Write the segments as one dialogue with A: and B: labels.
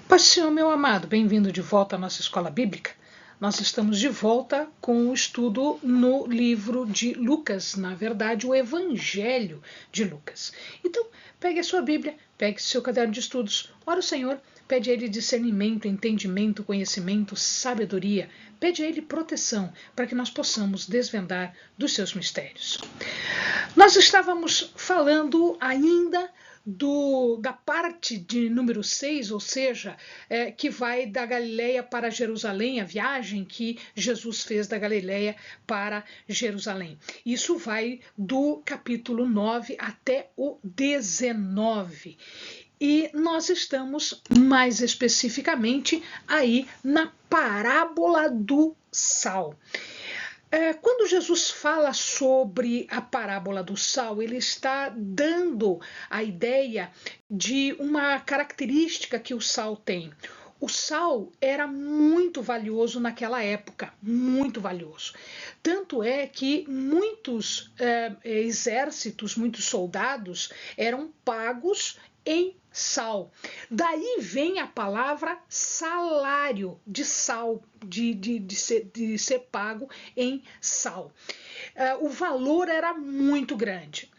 A: Pai Senhor, meu amado, bem-vindo de volta à nossa escola bíblica. Nós estamos de volta com o estudo no livro de Lucas, na verdade, o Evangelho de Lucas. Então, pegue a sua Bíblia, pegue seu caderno de estudos, ora o Senhor, pede a Ele discernimento, entendimento, conhecimento, sabedoria, pede a Ele proteção, para que nós possamos desvendar dos seus mistérios. Nós estávamos falando ainda da parte de número 6, ou seja, que vai da Galileia para Jerusalém, a viagem que Jesus fez da Galileia para Jerusalém. Isso vai do capítulo 9 até o 19. E nós estamos mais especificamente aí na parábola do sal. Quando Jesus fala sobre a parábola do sal, ele está dando a ideia de uma característica que o sal tem. O sal era muito valioso naquela época, muito valioso. Tanto é que muitos exércitos, muitos soldados eram pagos em sal. Daí vem a palavra salário de sal, de ser pago em sal. O valor era muito grande.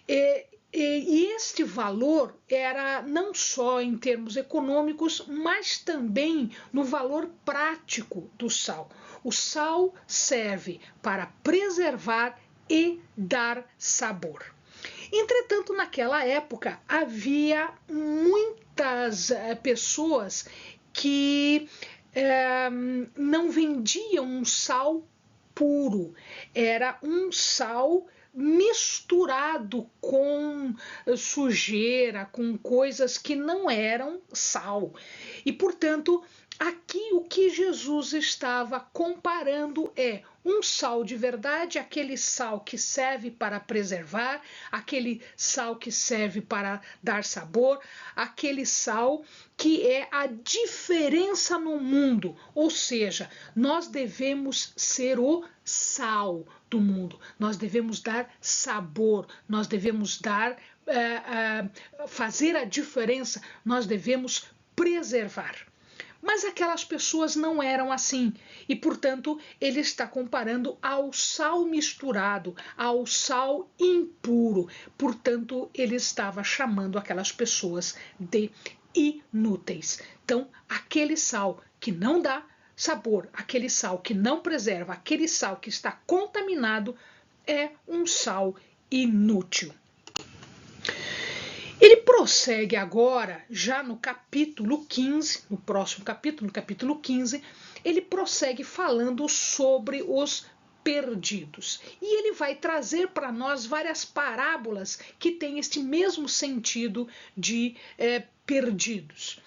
A: E este valor era não só em termos econômicos, mas também no valor prático do sal. O sal serve para preservar e dar sabor. Entretanto, naquela época, havia muitas pessoas que não vendiam um sal puro. Era um sal misturado com sujeira, com coisas que não eram sal. E, portanto, aqui o que Jesus estava comparando é um sal de verdade, aquele sal que serve para preservar, aquele sal que serve para dar sabor, aquele sal que é a diferença no mundo. Ou seja, nós devemos ser o sal do mundo, nós devemos dar sabor, nós devemos fazer a diferença, nós devemos preservar. Mas aquelas pessoas não eram assim e, portanto, ele está comparando ao sal misturado, ao sal impuro. Portanto, ele estava chamando aquelas pessoas de inúteis. Então, aquele sal que não dá sabor, aquele sal que não preserva, aquele sal que está contaminado é um sal inútil. Ele prossegue agora, já no capítulo 15, no próximo capítulo, no capítulo 15, ele prossegue falando sobre os perdidos. E ele vai trazer para nós várias parábolas que têm este mesmo sentido de perdidos.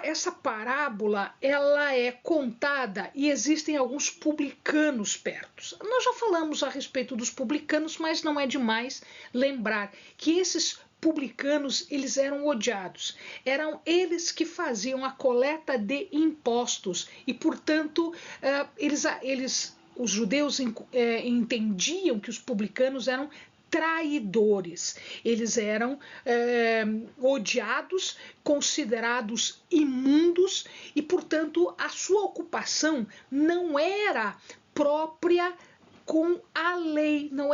A: Essa parábola, ela é contada e existem alguns publicanos perto. Nós já falamos a respeito dos publicanos, mas não é demais lembrar que esses publicanos, eles eram odiados. Eram eles que faziam a coleta de impostos e, portanto, os judeus entendiam que os publicanos eram traidores. Eles eram odiados, considerados imundos e, portanto, a sua ocupação não era própria com a lei, não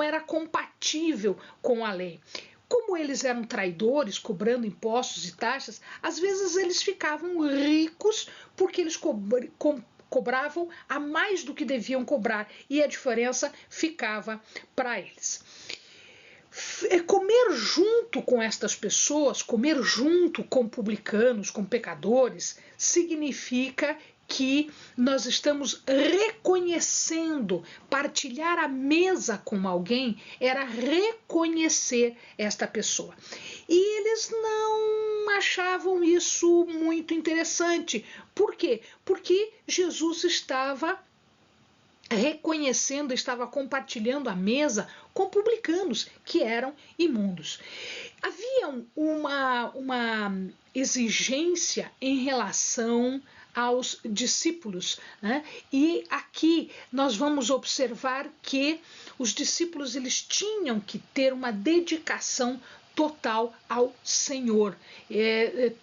A: era compatível com a lei. Como eles eram traidores, cobrando impostos e taxas, às vezes eles ficavam ricos porque eles cobravam a mais do que deviam cobrar e a diferença ficava para eles. Comer junto com estas pessoas, comer junto com publicanos, com pecadores, significa que nós estamos reconhecendo, partilhar a mesa com alguém era reconhecer esta pessoa. E eles não achavam isso muito interessante. Por quê? Porque Jesus estava reconhecendo, estava compartilhando a mesa com publicanos que eram imundos. Havia uma exigência em relação aos discípulos, né? E aqui nós vamos observar que os discípulos eles tinham que ter uma dedicação total ao Senhor.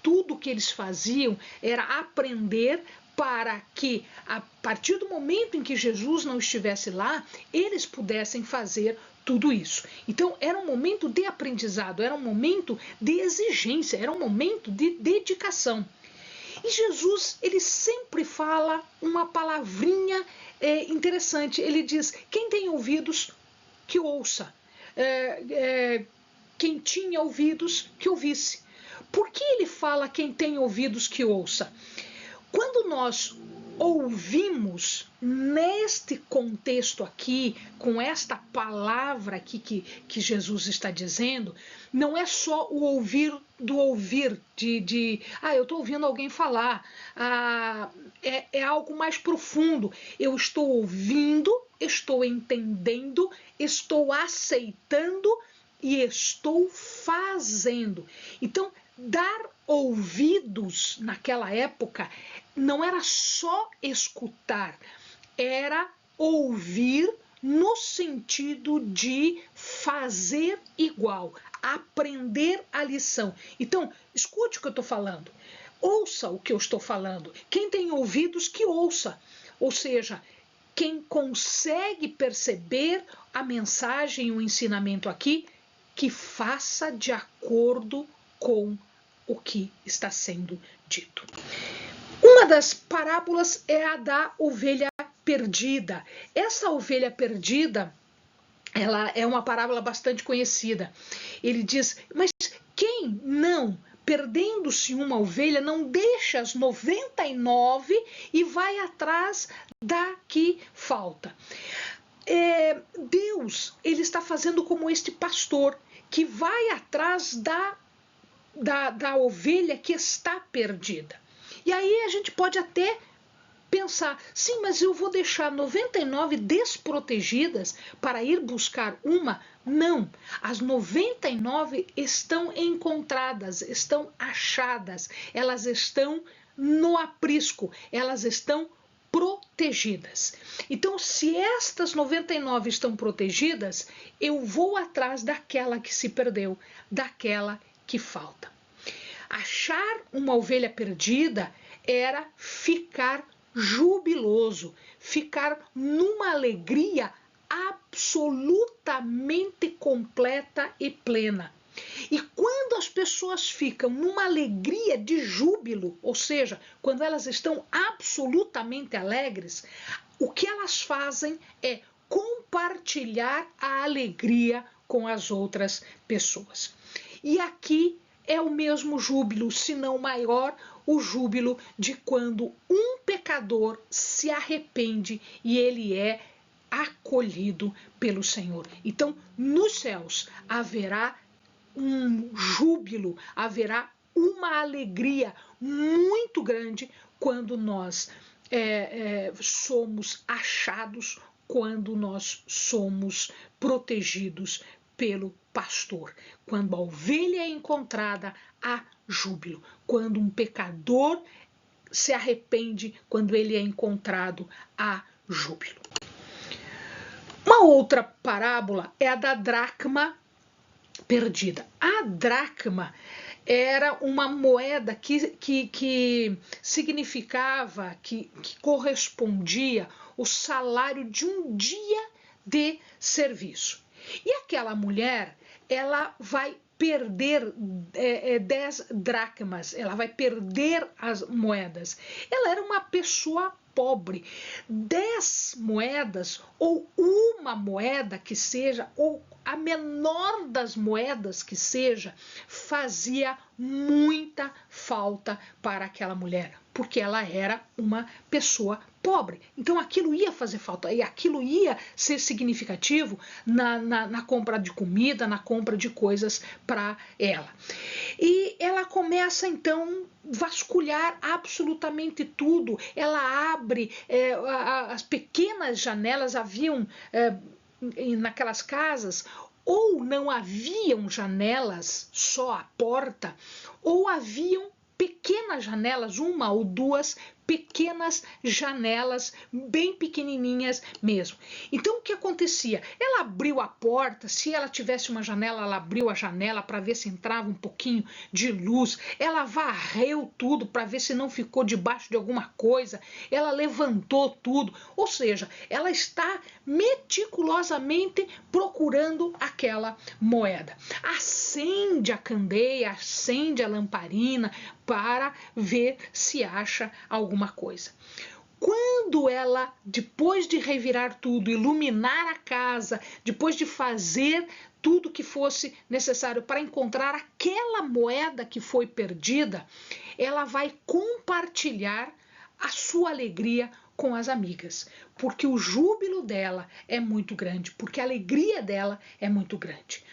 A: Tudo que eles faziam era aprender para que, a partir do momento em que Jesus não estivesse lá, eles pudessem fazer tudo isso. Então, era um momento de aprendizado, era um momento de exigência, era um momento de dedicação. E Jesus, ele sempre fala uma palavrinha interessante. Ele diz: quem tem ouvidos, que ouça. Quem tinha ouvidos, que ouvisse. Por que ele fala quem tem ouvidos, que ouça? Quando nós ouvimos neste contexto aqui, com esta palavra aqui que Jesus está dizendo, não é só o ouvir do ouvir, eu estou ouvindo alguém falar, é algo mais profundo. Eu estou ouvindo, estou entendendo, estou aceitando e estou fazendo. Então, dar ouvidos naquela época não era só escutar, era ouvir no sentido de fazer igual, aprender a lição. Então, escute o que eu estou falando, ouça o que eu estou falando. Quem tem ouvidos, que ouça. Ou seja, quem consegue perceber a mensagem, o ensinamento aqui, que faça de acordo com o que está sendo dito. Uma das parábolas é a da ovelha perdida. Essa ovelha perdida, ela é uma parábola bastante conhecida. Ele diz: mas quem não, perdendo-se uma ovelha, não deixa as 99 e vai atrás da que falta? Deus, ele está fazendo como este pastor que vai atrás da ovelha que está perdida. E aí a gente pode até pensar: sim, mas eu vou deixar 99 desprotegidas para ir buscar uma? Não, as 99 estão encontradas, estão achadas, elas estão no aprisco, elas estão protegidas. Então, se estas 99 estão protegidas, eu vou atrás daquela que se perdeu, daquela que falta. Achar uma ovelha perdida era ficar jubiloso, ficar numa alegria absolutamente completa e plena. E quando as pessoas ficam numa alegria de júbilo, ou seja, quando elas estão absolutamente alegres, o que elas fazem é compartilhar a alegria com as outras pessoas. E aqui é o mesmo júbilo, se não maior, o júbilo de quando um pecador se arrepende e ele é acolhido pelo Senhor. Então, nos céus haverá um júbilo, haverá uma alegria muito grande quando nós somos achados, quando nós somos protegidos pelo pastor. Quando a ovelha é encontrada, há júbilo. Quando um pecador se arrepende, quando ele é encontrado, há júbilo. Uma outra parábola é a da dracma perdida. A dracma era uma moeda que significava, que correspondia ao salário de um dia de serviço. E aquela mulher, ela vai perder 10 dracmas, ela vai perder as moedas. Ela era uma pessoa pobre. 10 moedas, ou uma moeda que seja, ou a menor das moedas que seja, fazia muita falta para aquela mulher, porque ela era uma pessoa pobre. Então aquilo ia fazer falta, e aquilo ia ser significativo na compra de comida, na compra de coisas para ela. E ela começa então vasculhar absolutamente tudo. Ela abre as pequenas janelas, haviam naquelas casas, ou não haviam janelas, só a porta, ou haviam pequenas janelas, uma ou duas pequenas janelas, bem pequenininhas mesmo. Então o que acontecia? Ela abriu a porta, se ela tivesse uma janela, ela abriu a janela para ver se entrava um pouquinho de luz, ela varreu tudo para ver se não ficou debaixo de alguma coisa, ela levantou tudo, ou seja, ela está meticulosamente procurando aquela moeda. Acende a candeia, acende a lamparina para ver se acha alguma coisa. Quando ela, depois de revirar tudo, iluminar a casa, depois de fazer tudo que fosse necessário para encontrar aquela moeda que foi perdida, ela vai compartilhar a sua alegria com as amigas, porque o júbilo dela é muito grande, porque a alegria dela é muito grande.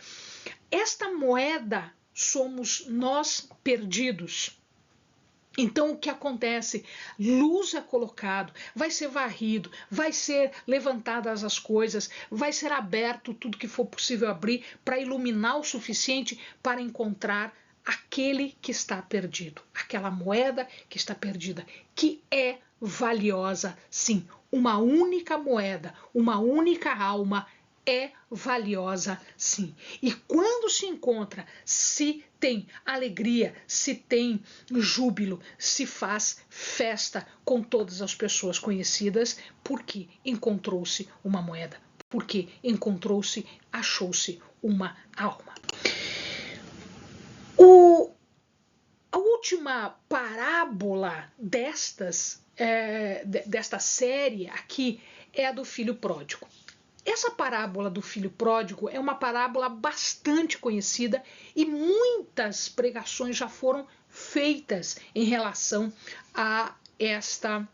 A: Esta moeda somos nós perdidos. Então o que acontece? Luz é colocado, vai ser varrido, vai ser levantadas as coisas, vai ser aberto tudo que for possível abrir para iluminar o suficiente para encontrar aquele que está perdido, aquela moeda que está perdida, que é valiosa, sim. Uma única moeda, uma única alma é valiosa, sim. E quando se encontra, se tem alegria, se tem júbilo, se faz festa com todas as pessoas conhecidas, porque encontrou-se uma moeda, porque encontrou-se, achou-se uma alma. A última parábola desta série aqui é a do filho pródigo. Essa parábola do filho pródigo é uma parábola bastante conhecida e muitas pregações já foram feitas em relação a esta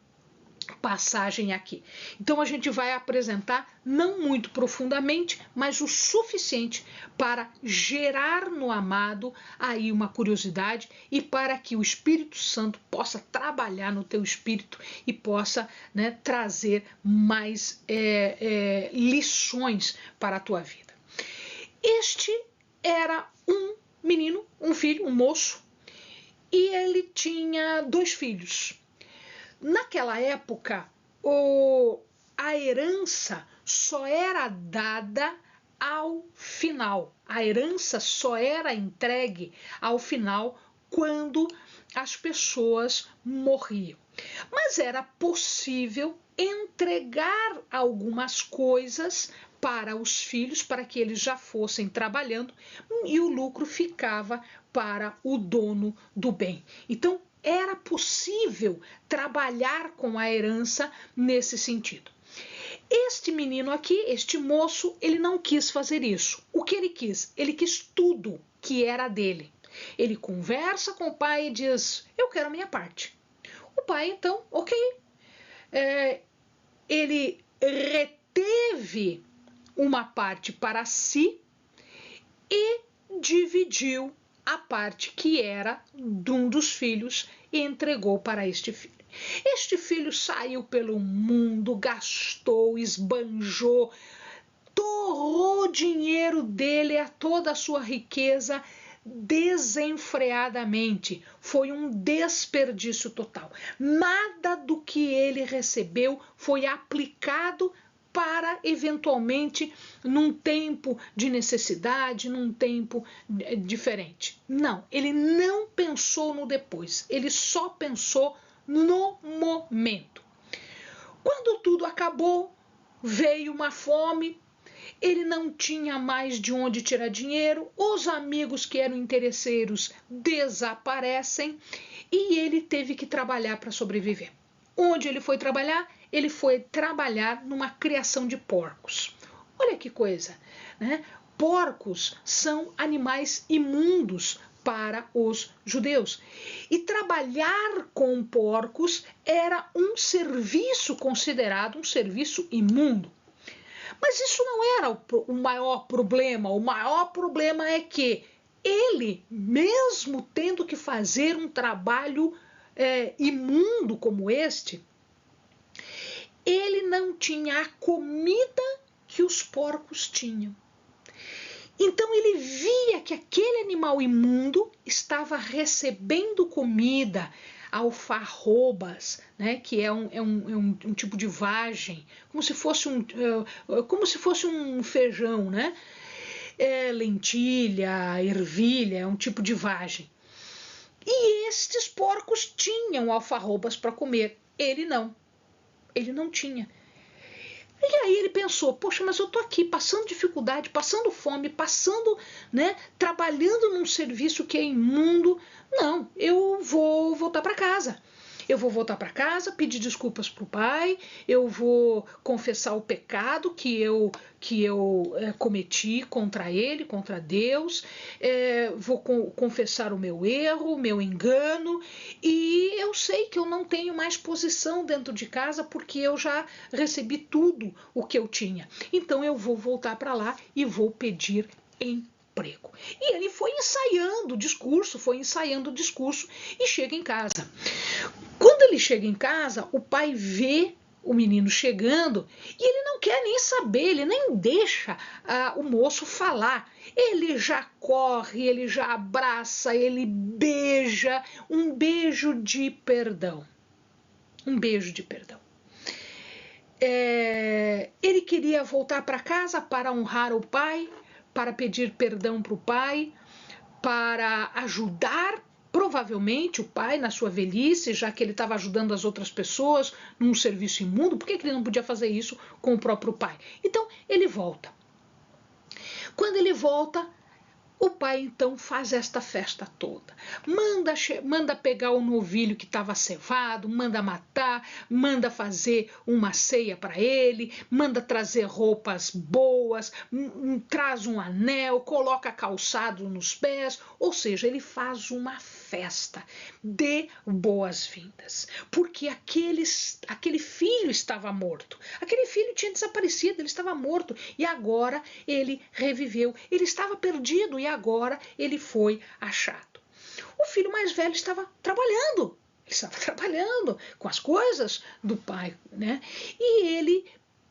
A: passagem aqui. Então a gente vai apresentar não muito profundamente, mas o suficiente para gerar no amado aí uma curiosidade e para que o Espírito Santo possa trabalhar no teu espírito e possa, né, trazer mais lições para a tua vida. Este era um menino, um filho, um moço, e ele tinha 2 filhos. Naquela época, a herança só era dada ao final. A herança só era entregue ao final quando as pessoas morriam. Mas era possível entregar algumas coisas para os filhos, para que eles já fossem trabalhando, e o lucro ficava para o dono do bem. Então, era possível trabalhar com a herança nesse sentido. Este menino aqui, este moço, ele não quis fazer isso. O que ele quis? Ele quis tudo que era dele. Ele conversa com o pai e diz: eu quero a minha parte. O pai, então, ok. Ele reteve uma parte para si e dividiu a parte que era de um dos filhos e entregou para este filho. Este filho saiu pelo mundo, gastou, esbanjou, torrou o dinheiro dele, toda a sua riqueza, desenfreadamente. Foi um desperdício total. Nada do que ele recebeu foi aplicado para, eventualmente, num tempo de necessidade, num tempo diferente. Não, ele não pensou no depois, ele só pensou no momento. Quando tudo acabou, veio uma fome, ele não tinha mais de onde tirar dinheiro, os amigos que eram interesseiros desaparecem e ele teve que trabalhar para sobreviver. Onde ele foi trabalhar? Ele foi trabalhar numa criação de porcos. Olha que coisa, né? Porcos são animais imundos para os judeus. E trabalhar com porcos era um serviço considerado um serviço imundo. Mas isso não era o maior problema. O maior problema é que ele, mesmo tendo que fazer um trabalho imundo como este, ele não tinha a comida que os porcos tinham. Então ele via que aquele animal imundo estava recebendo comida, alfarrobas, né, que é um tipo de vagem, como se fosse um feijão, né? Lentilha, ervilha, é um tipo de vagem. E estes porcos tinham alfarrobas para comer. Ele não tinha. E aí ele pensou, poxa, mas eu estou aqui passando dificuldade, passando fome, né, trabalhando num serviço que é imundo. Não, eu vou voltar para casa. Eu vou voltar para casa, pedir desculpas para o pai, eu vou confessar o pecado que eu cometi contra ele, contra Deus, vou confessar o meu erro, o meu engano, e eu sei que eu não tenho mais posição dentro de casa porque eu já recebi tudo o que eu tinha. Então eu vou voltar para lá e vou pedir emprego. E ele foi ensaiando o discurso e chega em casa. Quando ele chega em casa, o pai vê o menino chegando e ele não quer nem saber, ele nem deixa o moço falar. Ele já corre, ele já abraça, ele beija, um beijo de perdão. Um beijo de perdão. Ele queria voltar para casa para honrar o pai, para pedir perdão para o pai, para ajudar provavelmente o pai na sua velhice, já que ele estava ajudando as outras pessoas num serviço imundo, por que ele não podia fazer isso com o próprio pai? Então ele volta. Quando ele volta, o pai então faz esta festa toda, manda pegar o novilho que estava cevado, manda matar, manda fazer uma ceia para ele, manda trazer roupas boas, traz um anel, coloca calçado nos pés, ou seja, ele faz uma festa de boas-vindas, porque aquele filho estava morto, aquele filho tinha desaparecido, ele estava morto e agora ele reviveu, ele estava perdido e agora ele foi achado. O filho mais velho estava trabalhando com as coisas do pai, né? E ele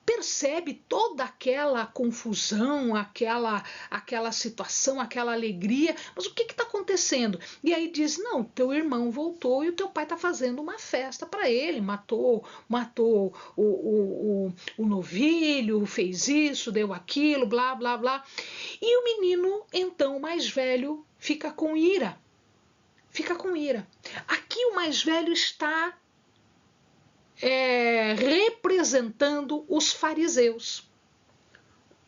A: percebe toda aquela confusão, aquela situação, aquela alegria, mas o que está acontecendo? E aí diz, não, teu irmão voltou e o teu pai está fazendo uma festa para ele, matou o novilho, fez isso, deu aquilo, blá, blá, blá. E o menino, então, mais velho, fica com ira. Aqui o mais velho está representando os fariseus.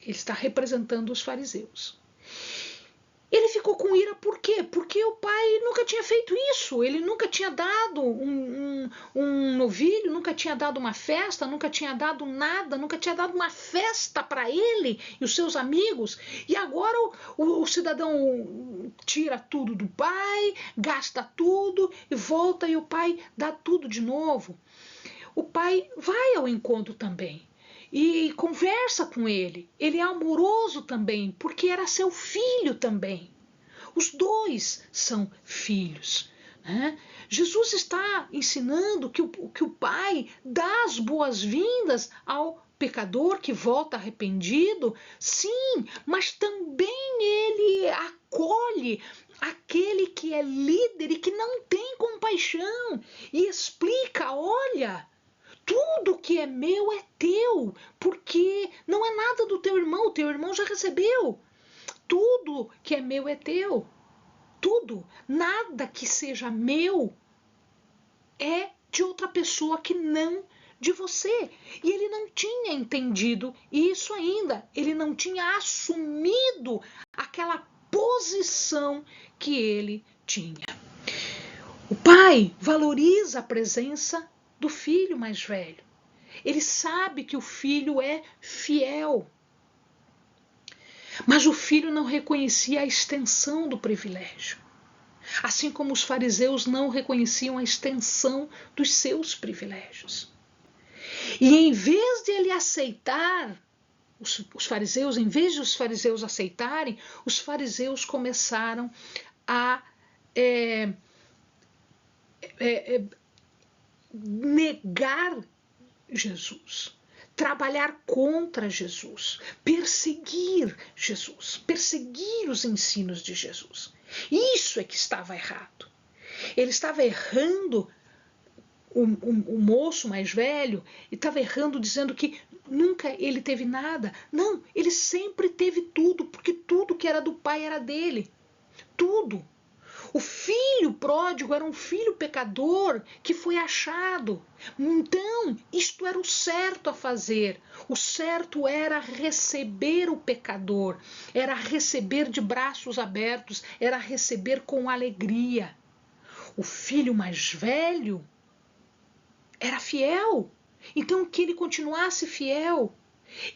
A: Ele está representando os fariseus. Ele ficou com ira por quê? Porque o pai nunca tinha feito isso. Ele nunca tinha dado um novilho, nunca tinha dado uma festa, nunca tinha dado nada, nunca tinha dado uma festa para ele e os seus amigos. E agora o cidadão tira tudo do pai, gasta tudo e volta e o pai dá tudo de novo. O pai vai ao encontro também e conversa com ele. Ele é amoroso também, porque era seu filho também. Os dois são filhos, né? Jesus está ensinando que o pai dá as boas-vindas ao pecador que volta arrependido, sim, mas também ele acolhe aquele que é líder e que não tem compaixão e explica, olha, tudo que é meu é teu, porque não é nada do teu irmão, o teu irmão já recebeu. Tudo que é meu é teu. Tudo, nada que seja meu é de outra pessoa que não de você. E ele não tinha entendido isso ainda. Ele não tinha assumido aquela posição que ele tinha. O pai valoriza a presença do filho mais velho. Ele sabe que o filho é fiel. Mas o filho não reconhecia a extensão do privilégio. Assim como os fariseus não reconheciam a extensão dos seus privilégios. E em vez de ele aceitar, os fariseus, em vez de os fariseus aceitarem, os fariseus começaram a negar Jesus, trabalhar contra Jesus, perseguir Jesus, perseguir os ensinos de Jesus. Isso é que estava errado. Ele estava errando, o moço mais velho, estava errando dizendo que nunca ele teve nada. Não, ele sempre teve tudo, porque tudo que era do pai era dele. Tudo. O filho pródigo era um filho pecador que foi achado. Então, isto era o certo a fazer. O certo era receber o pecador, era receber de braços abertos, era receber com alegria. O filho mais velho era fiel. Então, que ele continuasse fiel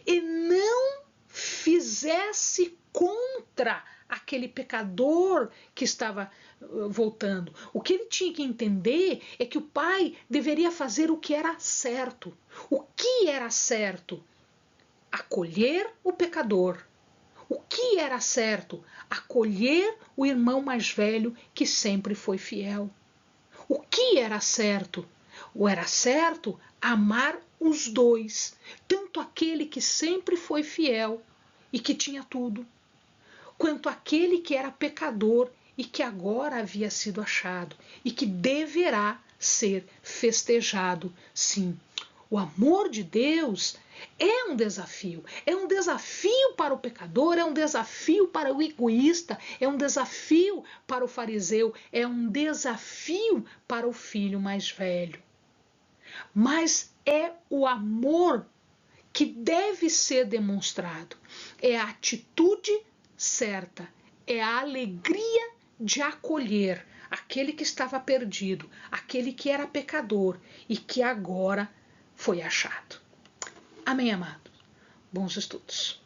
A: e não fizesse contra aquele pecador que estava voltando. O que ele tinha que entender é que o pai deveria fazer o que era certo. O que era certo? Acolher o pecador. O que era certo? Acolher o irmão mais velho que sempre foi fiel. O que era certo? O era certo amar os dois, tanto aquele que sempre foi fiel e que tinha tudo, quanto aquele que era pecador e que agora havia sido achado e que deverá ser festejado. Sim, o amor de Deus é um desafio para o pecador, é um desafio para o egoísta, é um desafio para o fariseu, é um desafio para o filho mais velho. Mas é o amor que deve ser demonstrado, é a atitude certa, é a alegria de acolher aquele que estava perdido, aquele que era pecador e que agora foi achado. Amém, amados? Bons estudos.